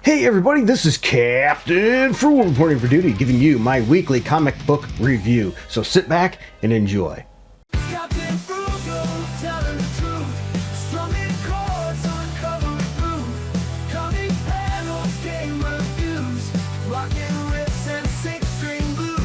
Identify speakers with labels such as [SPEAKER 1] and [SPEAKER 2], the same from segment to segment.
[SPEAKER 1] Hey everybody, this is Captain Frugal reporting for duty, giving you my weekly comic book review. So sit back and enjoy.
[SPEAKER 2] Captain Frugal, telling the truth. Strumming chords, uncovering groove. Comic panels, game reviews. Rocking riffs and six-string blues.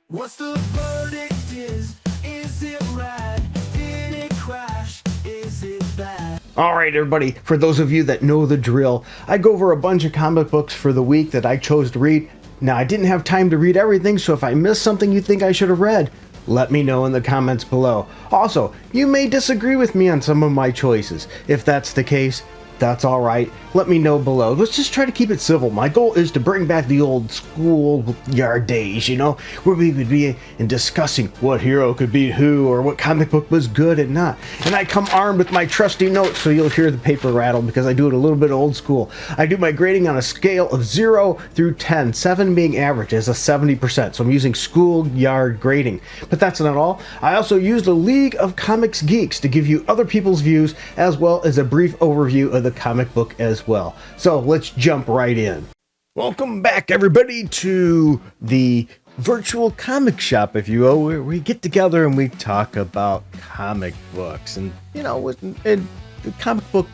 [SPEAKER 2] What's the verdict is it rad? Did it crash? Is it bad?
[SPEAKER 1] Alright everybody, for those of you that know the drill, I go over a bunch of comic books for the week that I chose to read. Now I didn't have time to read everything, so if I missed something you think I should have read, let me know in the comments below. Also, you may disagree with me on some of my choices. If that's the case, that's alright. Let me know below. Let's just try to keep it civil. My goal is to bring back the old schoolyard days, where we would be in discussing what hero could beat who or what comic book was good and not. And I come armed with my trusty notes, so you'll hear the paper rattle because I do it a little bit old school. I do my grading on a scale of 0 through 10, 7 being average as a 70%. So I'm using schoolyard grading. But that's not all. I also use the League of Comics Geeks to give you other people's views as well as a brief overview of the comic book as well. So let's jump right in. Welcome back everybody to the virtual comic shop, if you will, where we get together and we talk about comic books and, in the comic book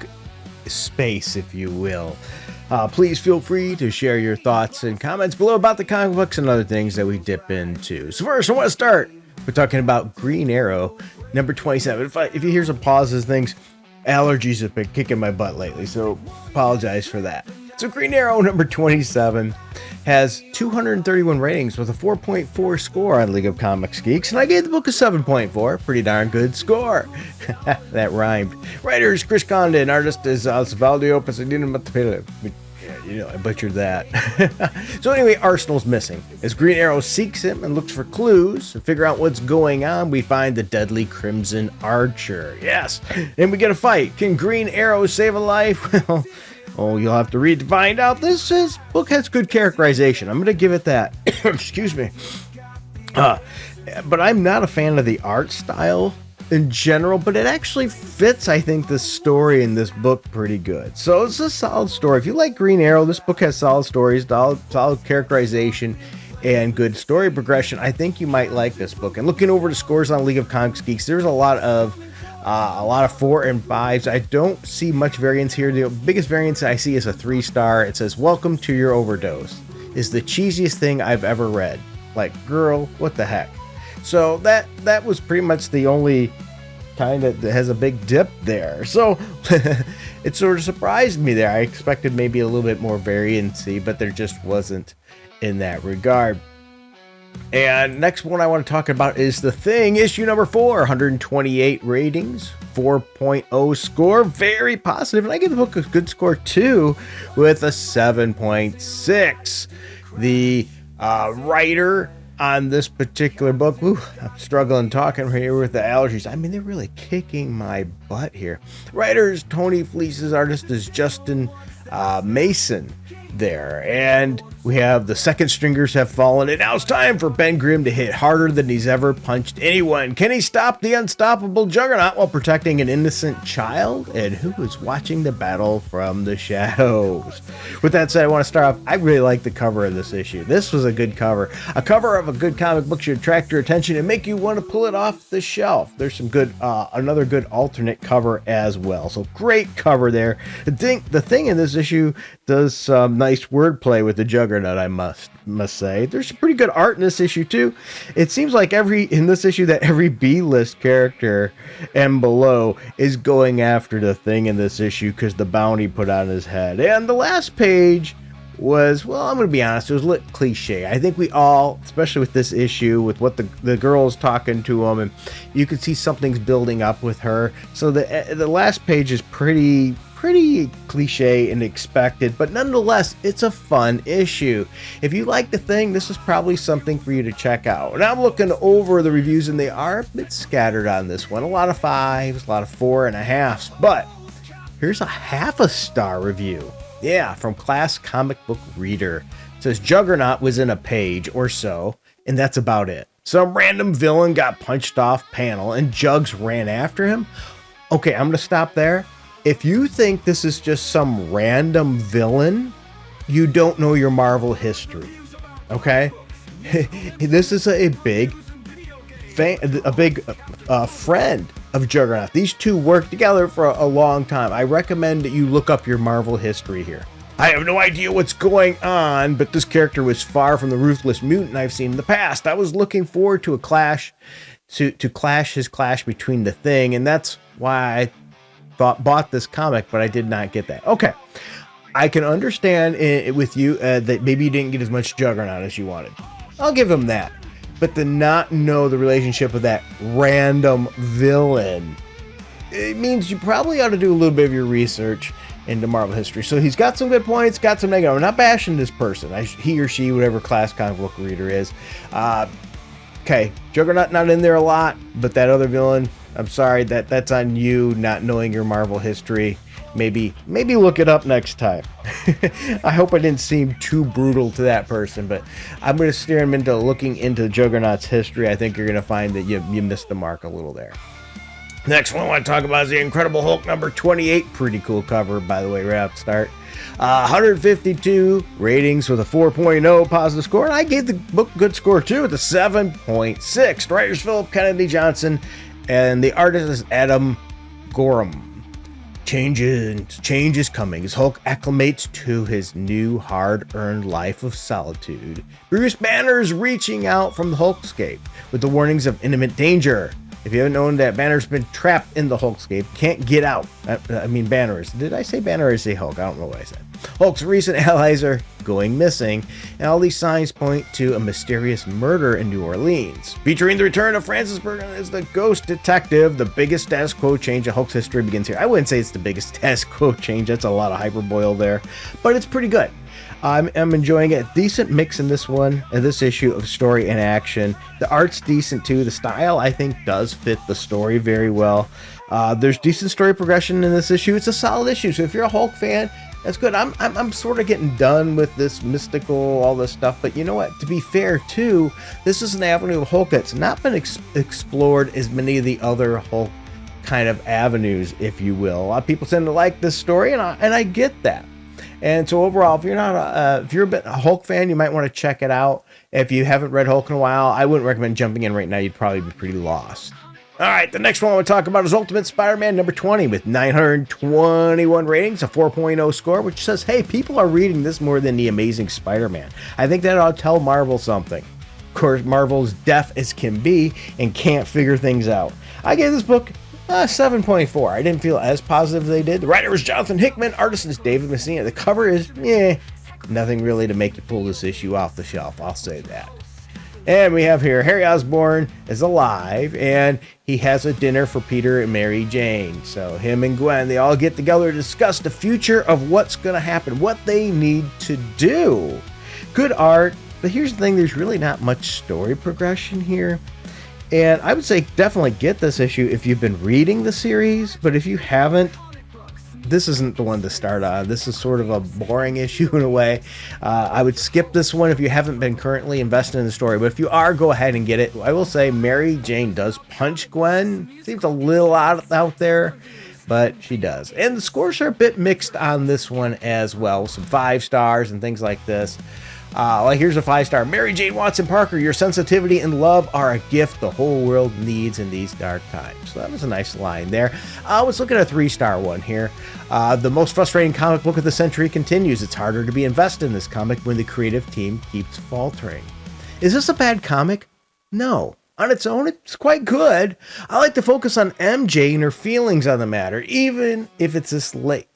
[SPEAKER 1] space, if you will. Please feel free to share your thoughts and comments below about the comic books and other things that we dip into. So first, I want to start with talking about Green Arrow, number 27. If you hear some pauses, things, allergies have been kicking my butt lately, so apologize for that. So Green Arrow number 27 has 231 ratings with a 4.4 score on League of Comics Geeks, and I gave the book a 7.4. Pretty darn good score. That rhymed. Writers Chris Condon, artist is Osvaldo Pasadena. Yeah, I butchered that. So anyway, Arsenal's missing. As Green Arrow seeks him and looks for clues to figure out what's going on, we find the deadly Crimson Archer. Yes, and we get a fight. Can Green Arrow save a life? Well, you'll have to read to find out. This book has good characterization. I'm going to give it that. Excuse me. But I'm not a fan of the art style in general, but it actually fits, I think, the story in this book pretty good. So it's a solid story. If you like Green Arrow, this book has solid stories, solid characterization, and good story progression. I think you might like this book. And looking over the scores on League of Comics Geeks, there's a lot of 4 and 5s. I don't see much variance here. The biggest variance I see is a 3-star. It says, "Welcome to your overdose." Is the cheesiest thing I've ever read. Like, girl, what the heck? So that was pretty much the only kind that has a big dip there. So it sort of surprised me there. I expected maybe a little bit more variancy, but there just wasn't in that regard. And next one I want to talk about is The Thing, issue number 4, 128 ratings, 4.0 score, very positive, and I give the book a good score too, with a 7.6. The writer on this particular book, I'm struggling talking here with the allergies. I mean, they're really kicking my butt here. Writer is Tony Fleece's, artist is Justin Mason there, and we have the second stringers have fallen, and now it's time for Ben Grimm to hit harder than he's ever punched anyone. Can he stop the unstoppable Juggernaut while protecting an innocent child? And who is watching the battle from the shadows? With that said, I want to start off. I really like the cover of this issue. This was a good cover. A cover of a good comic book should attract your attention and make you want to pull it off the shelf. There's some good, another good alternate cover as well. So great cover there. The thing in this issue does some nice wordplay with the Juggernaut, I must say. There's some pretty good art in this issue too. It seems like in this issue that every B-list character and below is going after the Thing in this issue because the bounty put on his head. And the last page was, well, I'm going to be honest, it was a little cliche. I think we all, especially with this issue, with what the girl's talking to him, and you can see something's building up with her. So the last page is pretty cliche and expected, but nonetheless, it's a fun issue. If you like The Thing, this is probably something for you to check out. And I'm looking over the reviews, and they are a bit scattered on this one. A lot of 5s, a lot of 4.5s, but here's a half-a-star review. Yeah, from Class Comic Book Reader. It says Juggernaut was in a page or so, and that's about it. Some random villain got punched off panel and Jugs ran after him. Okay, I'm going to stop there. If you think this is just some random villain, you don't know your Marvel history. Okay? This is a big friend of Juggernaut. These two worked together for a long time. I recommend that you look up your Marvel history here. I have no idea what's going on, but this character was far from the ruthless mutant I've seen in the past. I was looking forward to a clash, to his clash between the Thing, and that's why I bought this comic, but I did not get that. Okay, I can understand with you that maybe you didn't get as much Juggernaut as you wanted. I'll give him that. But to not know the relationship of that random villain, it means you probably ought to do a little bit of your research into Marvel history. So he's got some good points, got some negative. I'm not bashing this person. He or she, whatever class comic book reader is. Okay, Juggernaut not in there a lot, but that other villain, I'm sorry, that's on you not knowing your Marvel history. Maybe look it up next time. I hope I didn't seem too brutal to that person, but I'm going to steer him into looking into Juggernaut's history. I think you're going to find that you missed the mark a little there. Next one I want to talk about is the Incredible Hulk number 28. Pretty cool cover, by the way, right off the start. 152 ratings with a 4.0 positive score, and I gave the book a good score too with a 7.6. Writers Philip Kennedy Johnson, and the artist is Adam Gorham. Change is coming as Hulk acclimates to his new hard-earned life of solitude. Bruce Banner is reaching out from the Hulkscape with the warnings of imminent danger. If you haven't known that Banner's been trapped in the Hulkscape, can't get out. I mean Banner is. Did I say Banner or say Hulk? I don't know what I said. Hulk's recent allies are going missing, and all these signs point to a mysterious murder in New Orleans. Featuring the return of Francis Burdon as the Ghost Detective, the biggest status quo change in Hulk's history begins here. I wouldn't say it's the biggest status quo change. That's a lot of hyperbole there, but it's pretty good. I'm enjoying it. Decent mix in this one, in this issue of story and action. The art's decent too. The style, I think, does fit the story very well. There's decent story progression in this issue. It's a solid issue. So if you're a Hulk fan, that's good. I'm sort of getting done with this mystical, all this stuff. But you know what? To be fair too, this is an avenue of Hulk that's not been explored as many of the other Hulk kind of avenues, if you will. A lot of people tend to like this story, and I get that. And so overall, if you're not if you're a Hulk fan, you might want to check it out. If you haven't read Hulk in a while, I wouldn't recommend jumping in right now. You'd probably be pretty lost. All right, the next one we'll talk about is Ultimate Spider-Man number 20 with 921 ratings, a 4.0 score, which says, hey, people are reading this more than The Amazing Spider-Man. I think that ought to tell Marvel something. Of course, Marvel's deaf as can be and can't figure things out. I gave this book 7.4. I didn't feel as positive as they did. The writer is Jonathan Hickman, artist is David Messina. The cover is, nothing really to make you pull this issue off the shelf, I'll say that. And we have here, Harry Osborn is alive, and he has a dinner for Peter and Mary Jane. So him and Gwen, they all get together to discuss the future of what's going to happen, what they need to do. Good art, but here's the thing, there's really not much story progression here. And I would say definitely get this issue if you've been reading the series, but if you haven't, this isn't the one to start on. This is sort of a boring issue in a way. I would skip this one if you haven't been currently invested in the story, but if you are, go ahead and get it. I will say Mary Jane does punch Gwen. Seems a little out there, but she does. And the scores are a bit mixed on this one as well. Some 5 stars and things like this. Like here's a 5-star. Mary Jane Watson Parker, your sensitivity and love are a gift the whole world needs in these dark times. So that was a nice line there. Let's look at a 3-star one here. The most frustrating comic book of the century continues. It's harder to be invested in this comic when the creative team keeps faltering. Is this a bad comic? No. On its own, it's quite good. I like to focus on MJ and her feelings on the matter, even if it's this late.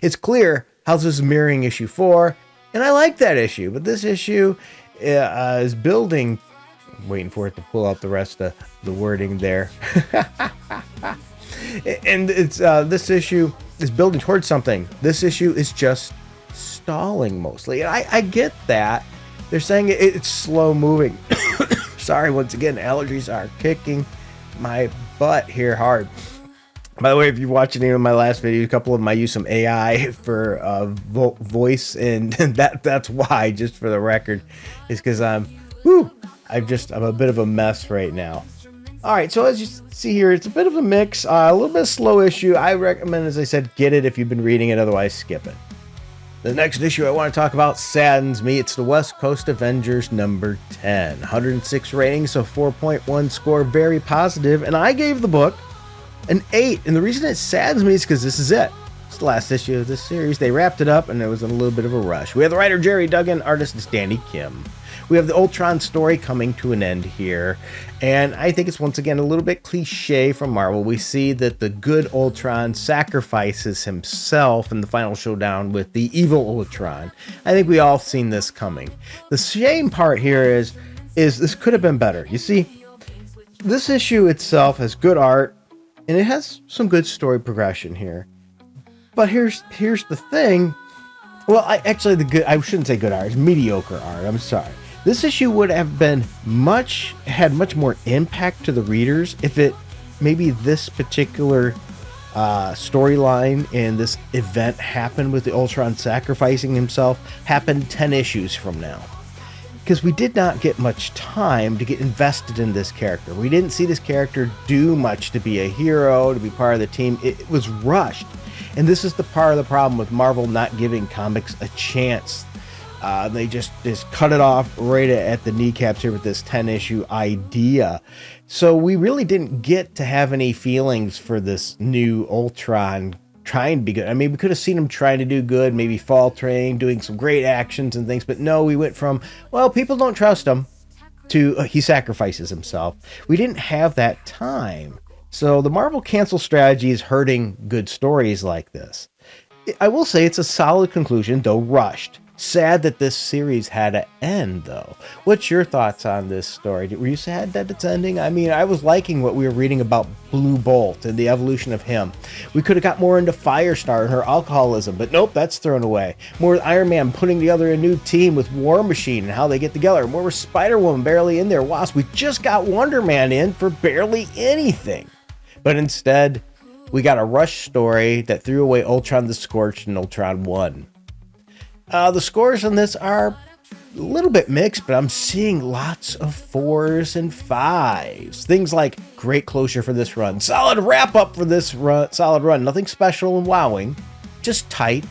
[SPEAKER 1] It's clear how this is mirroring issue 4. And I like that issue, but this issue is building. I'm waiting for it to pull out the rest of the wording there. And it's this issue is building towards something. This issue is just stalling mostly. And I get that. They're saying it's slow moving. Sorry, once again, allergies are kicking my butt here hard. By the way, if you're watching any of my last video, a couple of them I use some AI for voice, and that's why, just for the record, is because I'm a bit of a mess right now. All right, so as you see here, it's a bit of a mix, a little bit of slow issue. I recommend, as I said, get it if you've been reading it, otherwise skip it. The next issue I want to talk about saddens me. It's the West Coast Avengers number 10. 106 ratings, so 4.1 score, very positive. And I gave the book an 8. And the reason it saddens me is because this is it. It's the last issue of this series. They wrapped it up and it was in a little bit of a rush. We have the writer Jerry Duggan, artist is Danny Kim. We have the Ultron story coming to an end here, and I think it's once again a little bit cliche from Marvel. We see that the good Ultron sacrifices himself in the final showdown with the evil Ultron. I think we all seen this coming. The shame part here is this could have been better. You see, this issue itself has good art, and it has some good story progression here. But here's the thing. Well, I shouldn't say good art. It's mediocre art. I'm sorry. This issue would have been had much more impact to the readers if maybe this particular storyline and this event happened with the Ultron sacrificing himself happened 10 issues from now. Because we did not get much time to get invested in this character. We didn't see this character do much to be a hero, to be part of the team. It was rushed. And this is the part of the problem with Marvel not giving comics a chance. They just cut it off right at the kneecaps here with this 10-issue idea. So we really didn't get to have any feelings for this new Ultron trying to be good. I mean, we could have seen him trying to do good, maybe faltering, doing some great actions and things. But no, we went from, well, people don't trust him, to he sacrifices himself. We didn't have that time. So the Marvel cancel strategy is hurting good stories like this. I will say it's a solid conclusion, though rushed. Sad that this series had to end, though. What's your thoughts on this story? Were you sad that it's ending? I mean, I was liking what we were reading about Blue Bolt and the evolution of him. We could have got more into Firestar and her alcoholism, but nope, that's thrown away. More with Iron Man putting together a new team with War Machine and how they get together. More with Spider-Woman barely in there. Wasp, we just got Wonder Man in for barely anything. But instead, we got a rush story that threw away Ultron the Scorched and Ultron 1. The scores on this are a little bit mixed, but I'm seeing lots of 4s and 5s. Things like great closure for this run, solid wrap up for this solid run, nothing special and wowing, just tight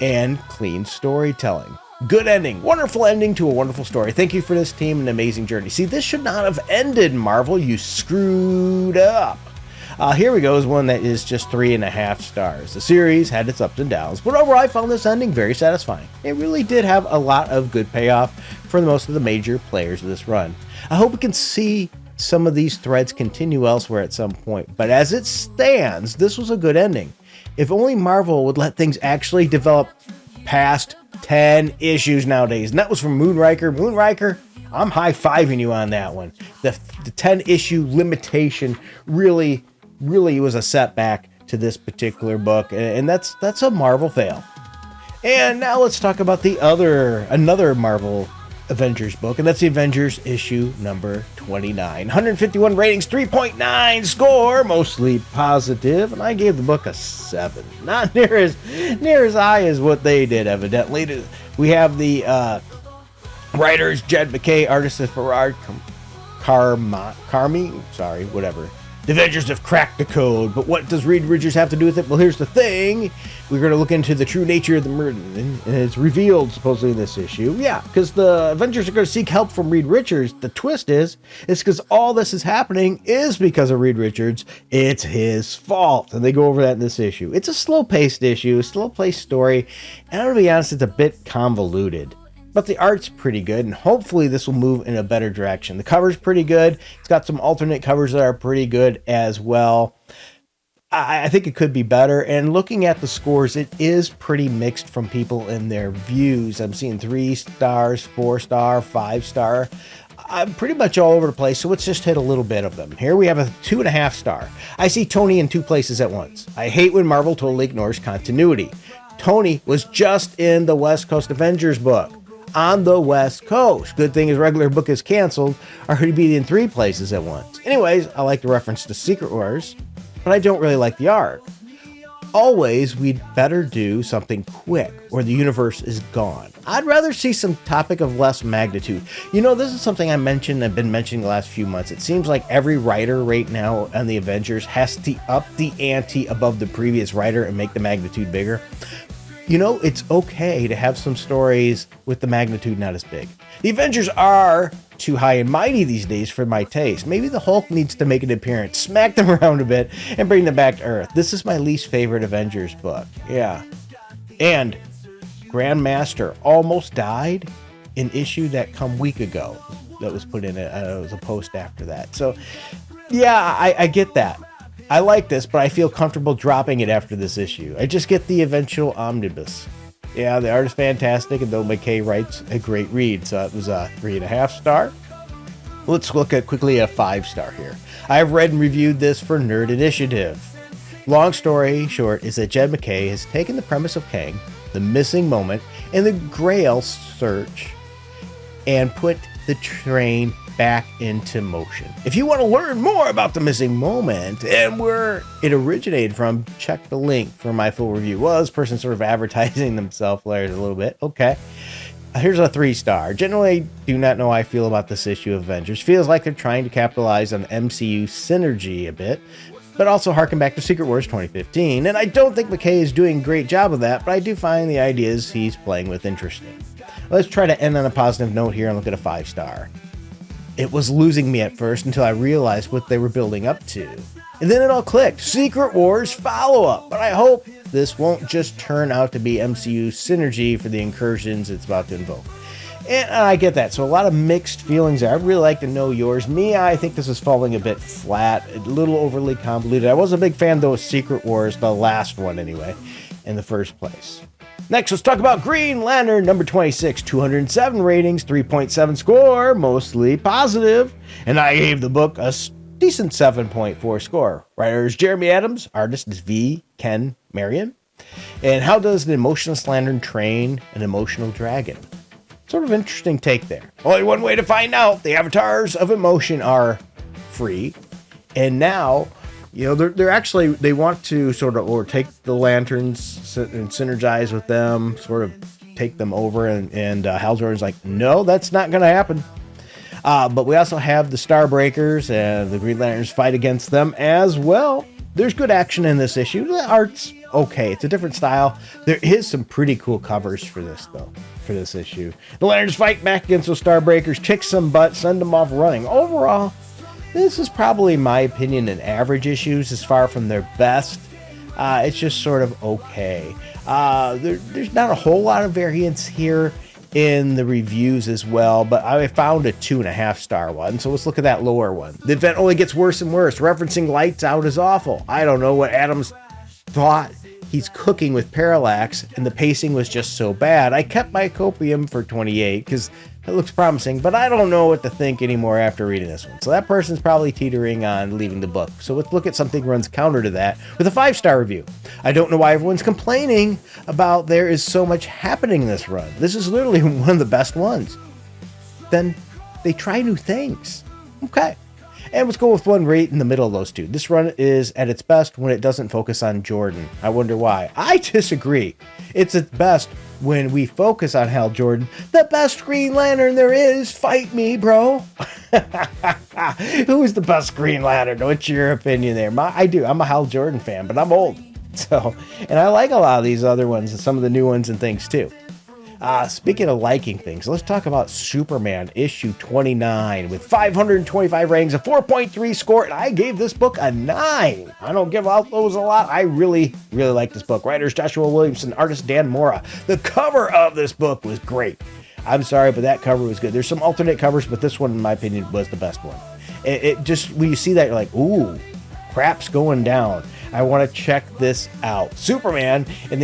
[SPEAKER 1] and clean storytelling. Good ending, wonderful ending to a wonderful story. Thank you for this team, an amazing journey. See, this should not have ended, Marvel. You screwed up. Here we go is one that is just 3.5 stars. The series had its ups and downs, but overall I found this ending very satisfying. It really did have a lot of good payoff for most of the major players of this run. I hope we can see some of these threads continue elsewhere at some point, but as it stands, this was a good ending. If only Marvel would let things actually develop past 10 issues nowadays, and that was from Moonraker. Moonraker, I'm high-fiving you on that one. The 10-issue limitation really was a setback to this particular book, and that's a Marvel fail. And now let's talk about another Marvel Avengers book, and that's the Avengers issue number 29. 151 ratings, 3.9 score, mostly positive, and I gave the book a 7. Not near as high as what they did, evidently. We have the writers Jed MacKay, artist is Farad Karmi, sorry, whatever. The Avengers have cracked the code, but what does Reed Richards have to do with it? Well, here's the thing. We're going to look into the true nature of the murder, and it's revealed supposedly in this issue. Yeah, because the Avengers are going to seek help from Reed Richards. The twist is because all this is happening is because of Reed Richards. It's his fault, and they go over that in this issue. It's a slow-paced issue, a slow-paced story, and I'm going to be honest, it's a bit convoluted. But the art's pretty good, and hopefully this will move in a better direction. The cover's pretty good. It's got some alternate covers that are pretty good as well. I think it could be better, and looking at the scores, it is pretty mixed from people in their views. I'm seeing 3 stars, 4 star, 5 star. I'm pretty much all over the place, so let's just hit a little bit of them. Here we have a 2.5 star. I see Tony in 2 places at once. I hate when Marvel totally ignores continuity. Tony was just in the West Coast Avengers book. On the West Coast. Good thing his regular book is canceled, or he'd be in 3 places at once. Anyways, I like the reference to Secret Wars, but I don't really like the art. always, we'd better do something quick or the universe is gone. I'd rather see some topic of less magnitude. You know, this is something I've been mentioning the last few months. It seems like every writer right now on the Avengers has to up the ante above the previous writer and make the magnitude bigger. You know, it's okay to have some stories with the magnitude not as big. The Avengers are too high and mighty these days for my taste. Maybe the Hulk needs to make an appearance, smack them around a bit, and bring them back to Earth. This is my least favorite Avengers book. Yeah. And Grandmaster almost died, an issue that come week ago that was put in it. It was a post after that. So, yeah, I get that. I like this, but I feel comfortable dropping it after this issue. I just get the eventual omnibus. Yeah, the art is fantastic, and though McKay writes a great read, so it was a 3.5 star. Let's look at quickly a 5-star here. I've read and reviewed this for Nerd Initiative. Long story short is that Jed McKay has taken the premise of Kang, the missing moment, and the Grail search, and put the train back into motion. If you want to learn more about the missing moment and where it originated from, check the link for my full review. Well, this person's sort of advertising themselves there a little bit. Okay. Here's a 3-star. Generally, do not know how I feel about this issue of Avengers. Feels like they're trying to capitalize on MCU synergy a bit, but also harken back to Secret Wars 2015. And I don't think McKay is doing a great job of that, but I do find the ideas he's playing with interesting. Let's try to end on a positive note here and look at a 5-star. It was losing me at first until I realized what they were building up to. And then it all clicked. Secret Wars follow-up. But I hope this won't just turn out to be MCU synergy for the incursions it's about to invoke. And I get that. So a lot of mixed feelings there. I'd really like to know yours. Me, I think this is falling a bit flat, a little overly convoluted. I was a big fan, though, of Secret Wars, the last one anyway, in the first place. Next, let's talk about Green Lantern number 26, 207 ratings, 3.7 score, mostly positive. And I gave the book a decent 7.4 score. Writer is Jeremy Adams, artist is V. Ken Marion. And how does an emotionless lantern train an emotional dragon? Sort of interesting take there. Only one way to find out. The avatars of emotion are free. And now, you know, they're actually, they want to sort of, or take the lanterns and synergize with them, sort of take them over. And Hal Jordan's like, no, that's not going to happen. But we also have the Starbreakers and the Green Lanterns fight against them as well. There's good action in this issue. The art's okay. It's a different style. There is some pretty cool covers for this, though, for this issue. The Lanterns fight back against those Starbreakers, kick some butt, send them off running. Overall, this is probably, in my opinion, an average issues. It's far from their best. It's just sort of okay. There's not a whole lot of variance here in the reviews as well, but I found a 2.5 star one. So let's look at that lower one. The event only gets worse and worse. Referencing Lights Out is awful. I don't know what Adams thought he's cooking with Parallax, and the pacing was just so bad. I kept my copium for 28 because it looks promising, but I don't know what to think anymore after reading this one. So that person's probably teetering on leaving the book. So let's look at something runs counter to that with a 5-star review. I don't know why everyone's complaining about there is so much happening in this run. This is literally one of the best ones. Then they try new things. Okay. And let's go with one right in the middle of those two. This run is at its best when it doesn't focus on Jordan. I wonder why. I disagree. It's at best when we focus on Hal Jordan. The best Green Lantern there is. Fight me, bro. Who is the best Green Lantern? What's your opinion there? I do. I'm a Hal Jordan fan, but I'm old. So, and I like a lot of these other ones and some of the new ones and things too. Speaking of liking things, let's talk about Superman issue 29 with 525 ratings, a 4.3 score, and I gave this book a 9. I don't give out those a lot. I really like this book. Writers Joshua Williamson, artist Dan Mora. The cover of this book was great. I'm sorry, but that cover was good. There's some alternate covers, but this one, in my opinion, was the best one. It just, when you see that, you're like, ooh, crap's going down. I want to check this out. Superman and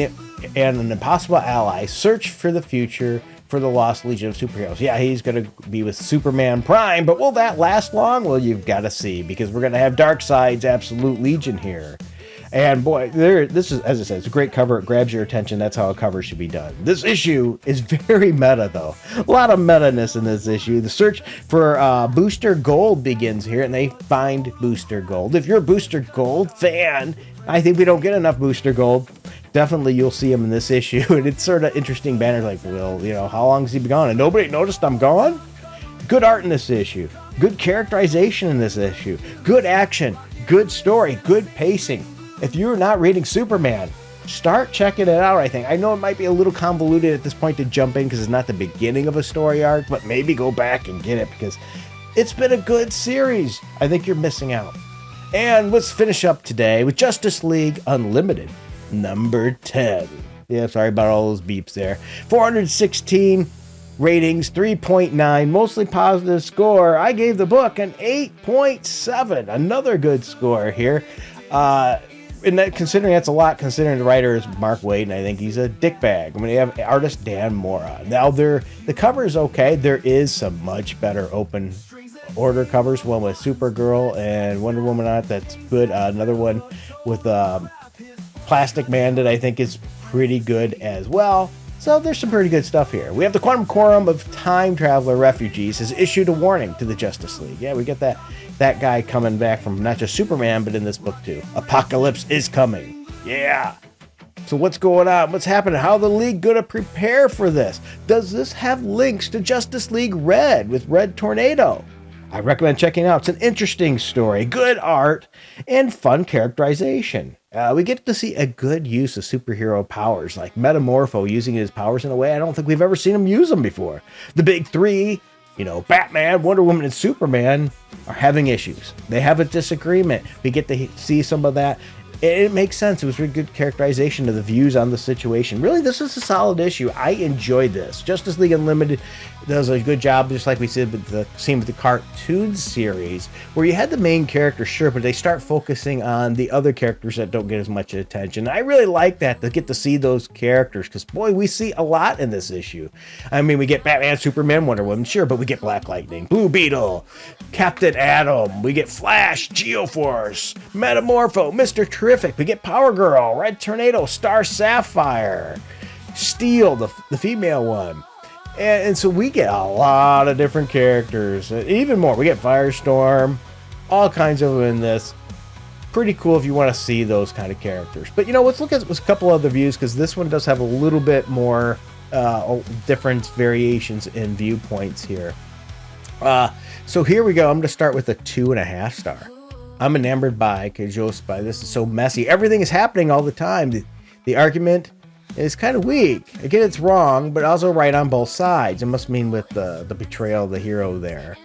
[SPEAKER 1] an impossible ally search for the future for the lost legion of superheroes. Yeah, he's going to be with Superman Prime, but will that last long? Well, you've got to see, because we're going to have Darkseid's absolute legion here. And boy, this is, as I said, it's a great cover. It grabs your attention. That's how a cover should be done. This issue is very meta, though. A lot of meta-ness in this issue. The search for Booster Gold begins here, and they find Booster Gold. If you're a Booster Gold fan, I think we don't get enough Booster Gold. Definitely you'll see him in this issue, and it's sort of interesting banners like, well, you know, how long has he been gone? And nobody noticed I'm gone? Good art in this issue. Good characterization in this issue. Good action. Good story. Good pacing. If you're not reading Superman, start checking it out, I think. I know it might be a little convoluted at this point to jump in because it's not the beginning of a story arc, but maybe go back and get it because it's been a good series. I think you're missing out. And let's finish up today with Justice League Unlimited, number 10. Yeah, sorry about all those beeps there. 416 ratings, 3.9, mostly positive score. I gave the book an 8.7, another good score here. And that, considering that's a lot, considering the writer is Mark Waid, and I think he's a dickbag. I mean, you have artist Dan Mora. Now, the cover is okay. There is some much better open order covers. One with Supergirl and Wonder Woman on it. That's good. Another one with Plastic Man that I think is pretty good as well. So there's some pretty good stuff here. We have the Quantum Quorum of Time Traveler Refugees has issued a warning to the Justice League. Yeah, we get that guy coming back from not just Superman, but in this book too. Apocalypse is coming. Yeah. So what's going on? What's happening? How the League gonna prepare for this? Does this have links to Justice League Red with Red Tornado? I recommend checking it out. It's an interesting story, good art, and fun characterization. We get to see a good use of superhero powers, like Metamorpho using his powers in a way I don't think we've ever seen him use them before. The big three, you know, Batman, Wonder Woman, and Superman are having issues. They have a disagreement. We get to see some of that. It makes sense. It was a really good characterization of the views on the situation. Really, this is a solid issue. I enjoyed this. Justice League Unlimited does a good job, just like we said with the scene with the cartoon series, where you had the main character, sure, but they start focusing on the other characters that don't get as much attention. I really like that, to get to see those characters, because, boy, we see a lot in this issue. I mean, we get Batman, Superman, Wonder Woman, sure, but we get Black Lightning, Blue Beetle, Captain Atom, we get Flash, Geoforce, Metamorpho, Mr. Terrific, we get Power Girl, Red Tornado, Star Sapphire, Steel, the female one. And so we get a lot of different characters, even more. We get Firestorm, all kinds of them in this. Pretty cool if you want to see those kind of characters. But, you know, let's look at a couple other views, because this one does have a little bit more different variations in viewpoints here. So here we go. I'm going to start with a 2.5 star. I'm enamored by Kajos by this is so messy. Everything is happening all the time. The argument is kind of weak. Again, it's wrong, but also right on both sides. It must mean with the betrayal of the hero there.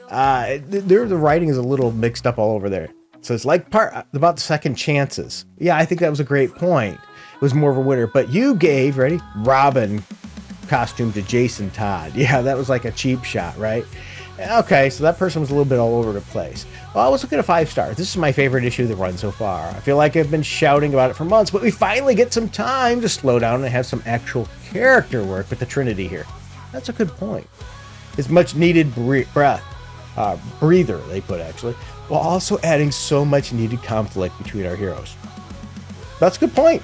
[SPEAKER 1] The writing is a little mixed up all over there. So it's like about the second chances. Yeah, I think that was a great point. It was more of a winner. But you gave, ready? Robin costume to Jason Todd. Yeah, that was like a cheap shot, right? Okay, so that person was a little bit all over the place. Well, I was looking at 5 stars. This is my favorite issue of the run so far. I feel like I've been shouting about it for months, but we finally get some time to slow down and have some actual character work with the Trinity here. That's a good point. It's much needed breather, they put actually, while also adding so much needed conflict between our heroes. That's a good point.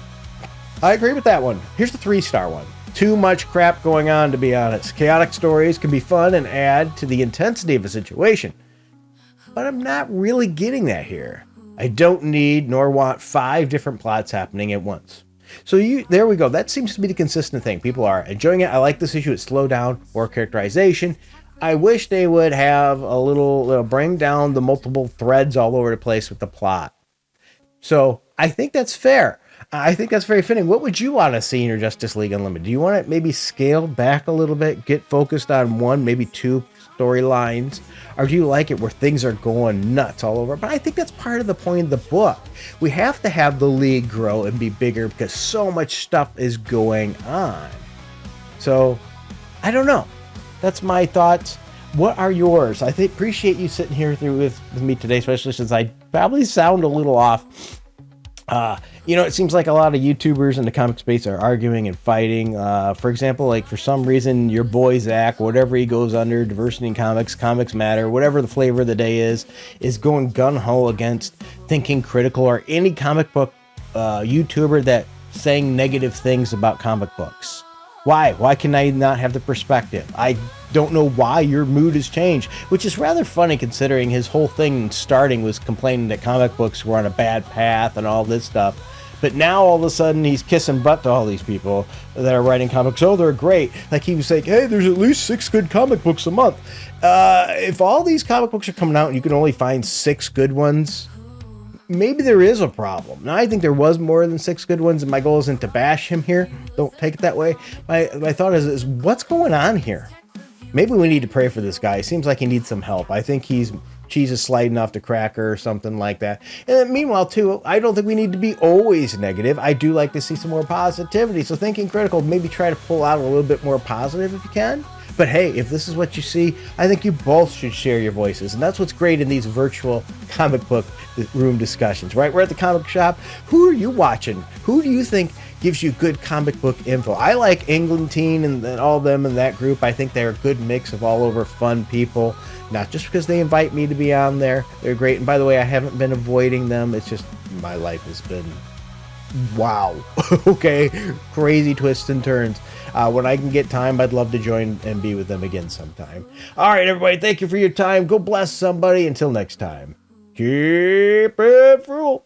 [SPEAKER 1] I agree with that one. Here's the 3-star one. Too much crap going on, to be honest. Chaotic stories can be fun and add to the intensity of a situation, but I'm not really getting that here. I don't need nor want 5 different plots happening at once. So there we go. That seems to be the consistent thing. People are enjoying it. I like this issue. It's slowed down, more characterization. I wish they would have a little bring down the multiple threads all over the place with the plot. So I think that's fair. I think that's very fitting. What would you want to see in your Justice League Unlimited? Do you want it maybe scaled back a little bit, get focused on 1, maybe 2 storylines? Or do you like it where things are going nuts all over? But I think that's part of the point of the book. We have to have the League grow and be bigger because so much stuff is going on. So, I don't know. That's my thoughts. What are yours? I appreciate you sitting here with me today, especially since I probably sound a little off. You know, it seems like a lot of YouTubers in the comic space are arguing and fighting. For example, like for some reason, your boy Zach, whatever he goes under, diversity in comics, comics matter, whatever the flavor of the day is going gung-ho against thinking critical or any comic book YouTuber that saying negative things about comic books. Why can I not have the perspective? I don't know why your mood has changed, which is rather funny considering his whole thing starting was complaining that comic books were on a bad path and all this stuff. But now all of a sudden he's kissing butt to all these people that are writing comics. Oh, they're great. Like he was like, hey, there's at least 6 good comic books a month. If all these comic books are coming out and you can only find 6 good ones, maybe there is a problem. Now, I think there was more than 6 good ones, and my goal isn't to bash him here. Don't take it that way. My thought is what's going on here? Maybe we need to pray for this guy. It seems like he needs some help. I think cheese is sliding off the cracker or something like that. And then meanwhile, too, I don't think we need to be always negative. I do like to see some more positivity. So thinking critical, maybe try to pull out a little bit more positive if you can. But hey, if this is what you see, I think you both should share your voices. And that's what's great in these virtual comic book room discussions, right? We're at the comic shop. Who are you watching? Who do you think gives you good comic book info? I like England Teen and all of them in that group. I think they're a good mix of all over fun people. Not just because they invite me to be on there. They're great. And by the way, I haven't been avoiding them. It's just my life has been wow. Okay, crazy twists and turns. When I can get time, I'd love to join and be with them again sometime. All right, everybody, thank you for your time. Go bless somebody. Until next time, keep it frugal.